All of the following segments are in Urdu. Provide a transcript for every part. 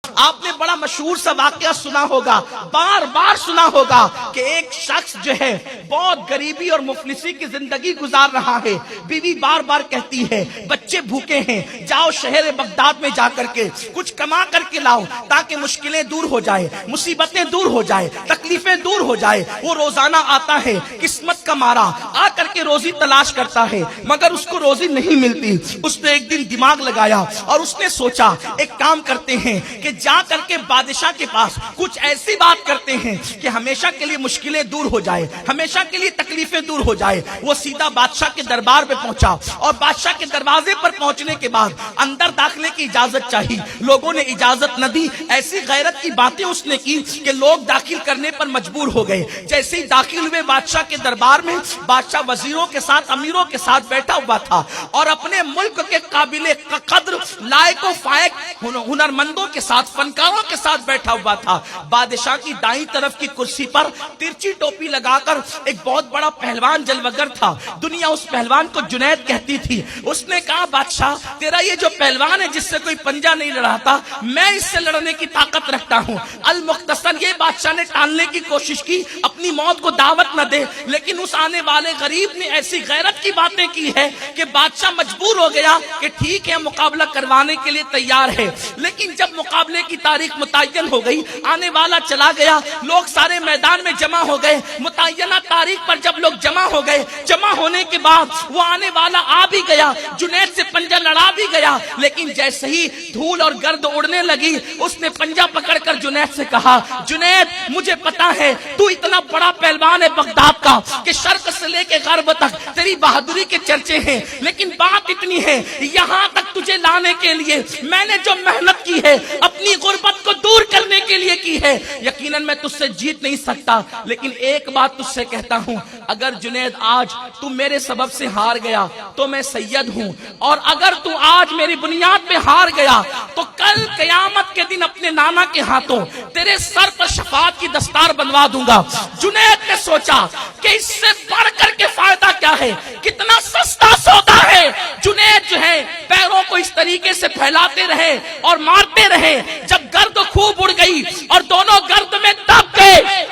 آپ نے بڑا مشہور سا واقعہ سنا ہوگا، بار بار سنا ہوگا کہ ایک شخص جو ہے بہت غریبی اور مفلسی کی زندگی گزار رہا ہے، بیوی بار بار کہتی ہے بچے بھوکے ہیں، جاؤ شہر بغداد میں جا کر کے کچھ کما کر کے لاؤ تاکہ مشکلیں دور ہو جائے، مصیبتیں دور ہو جائے، تکلیفیں دور ہو جائے۔ وہ روزانہ آتا ہے، قسمت کا مارا آ کر کے روزی تلاش کرتا ہے، مگر اس کو روزی نہیں ملتی۔ اس نے ایک دن دماغ لگایا اور اس نے سوچا ایک کام کرتے ہیں کہ جا کر کے بادشاہ کے پاس کچھ ایسی بات کرتے ہیں کہ ہمیشہ کے لیے مشکلیں دور ہو جائے، ہمیشہ کے لیے تکلیفیں دور ہو جائے۔ وہ سیدھا بادشاہ کے دربار پہ پہنچا اور بادشاہ کے دروازے پر پہنچنے کے بعد اندر داخلے کی اجازت چاہی، لوگوں نے اجازت نہ دی۔ ایسی غیرت کی باتیں اس نے کی کہ لوگ داخل کرنے پر مجبور ہو گئے۔ جیسے ہی داخل ہوئے بادشاہ کے دربار میں، بادشاہ وزیروں کے ساتھ، امیروں کے ساتھ بیٹھا ہوا تھا اور اپنے ملک کے قابل قدر، لائق و فائق ہنرمندوں کے ساتھ، فنکاروں کے ساتھ بیٹھا ہوا تھا۔ بادشاہ کی دائیں طرف کی کرسی پر ترچی ٹوپی لگا کر ایک بہت بڑا پہلوان جلوگر تھا، دنیا اس پہلوان کو جنید کہتی تھی۔ اس نے کہا بادشاہ تیرا یہ جو پہلوان ہے جس سے کوئی پنجہ نہیں لڑاتا، میں اس سے لڑنے کی طاقت رکھتا ہوں۔ المختصر یہ بادشاہ نے ٹالنے کی کوشش کی، اپنی موت کو دعوت نہ دے، لیکن اس آنے والے غریب نے ایسی غیرت کی باتیں کی ہے کہ بادشاہ مجبور ہو گیا کہ ٹھیک ہے مقابلہ کروانے کے لیے تیار ہے۔ لیکن جب مقابلے کی تاریخ متعین ہو گئی، آنے والا چلا گیا، لوگ سارے میدان میں جمع ہو گئے۔ متعینہ تاریخ پر جب لوگ جمع ہو گئے، جمع ہونے کے بعد وہ آنے والا آ بھی گیا، جنید سے پنجہ لڑا بھی گیا، لیکن جیسے ہی دھول اور گرد اڑنے لگی، اس نے پنجہ پکڑ کر جنید سے کہا جنید مجھے پتا ہے تو اتنا بڑا پہلوان ہے بغداد کا کہ شرق سے لے کے غرب تک تیری بہادری کے چرچے ہیں، لیکن بات اتنی ہے یہاں تک تجھے لانے کے لیے میں نے جو محنت کی ہے اپنی غربت کو دور کرنے کے لیے کی ہے، یقیناً میں تجھ سے جیت نہیں سکتا، لیکن ایک بات تجھ سے کہتا ہوں، اگر جنید آج تو میرے سبب سے ہار گیا تو میں سید ہوں، اور اگر تو آج میری بنیاد پہ ہار گیا تو کل قیامت کے دن اپنے نانا کے ہاتھوں تیرے سر پر شفاعت کی دستار بنوا دوں گا۔ جنید نے سوچا کہ اس سے بڑھ کر کے فائدہ کیا ہے، کتنا سستا سودا ہے۔ جنید جو ہے پیروں کو اس طریقے سے پھیلاتے رہے اور مارتے رہے، جب گرد خوب اڑ گئی اور دونوں گرد میں دب گئے،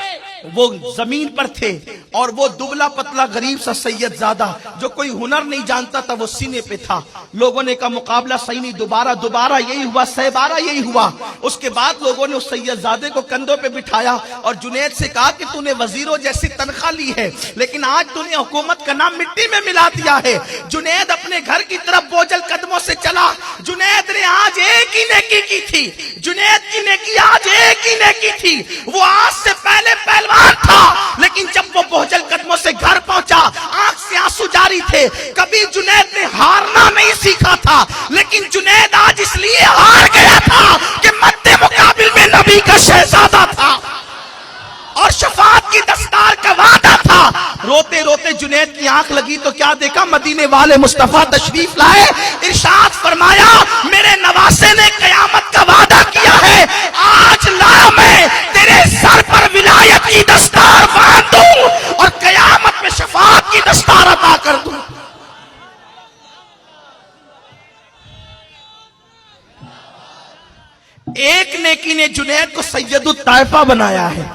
وہ زمین پر تھے اور وہ دبلا پتلا غریب سا سید زادہ جو کوئی ہنر نہیں جانتا تھا وہ سینے پہ تھا۔ لوگوں نے کہا مقابلہ صحیح نہیں، دوبارہ یہی ہوا، سہ بارہ یہی ہوا۔ اس کے بعد لوگوں نے اس سید زادے کو کندھوں پہ بٹھایا اور جنید سے کہا کہ تو نے وزیروں جیسی تنخواہ لی ہے لیکن آج تو نے حکومت کا نام مٹی میں ملا دیا ہے۔ جنید اپنے گھر کی طرف بوجھل قدموں سے چلا۔ جنید نے آج ایک ہی نیکی کی تھی، جنید کی نیکی آج ایک ہی نیکی تھی، وہ آج سے پہلے پہلوان تھا، لیکن جب وہ بوجھل قدموں سے گھر پہنچا آنکھ سے آنسو جاری تھے۔ کبھی جنید نے ہارنا نہیں سیکھا تھا، لیکن جنید آج اس لیے ہار گیا تھا کہ مد مقابل میں نبی کا شہزادہ تھا اور شفاعت کی دستار کا وعدہ تھا۔ روتے روتے جنید کی آنکھ لگی تو کیا دیکھا، مدینے والے مصطفیٰ تشریف لائے، ارشاد فرمایا میرے نواسے نے قیامت کا وعدہ کیا ہے، آج لا میں تیرے سر پر ولایت کی دستار باندھ دوں اور قیامت میں شفاعت کی دستار عطا کر دوں۔ ایک نیکی نے جنید کو سید الطائفہ بنایا ہے،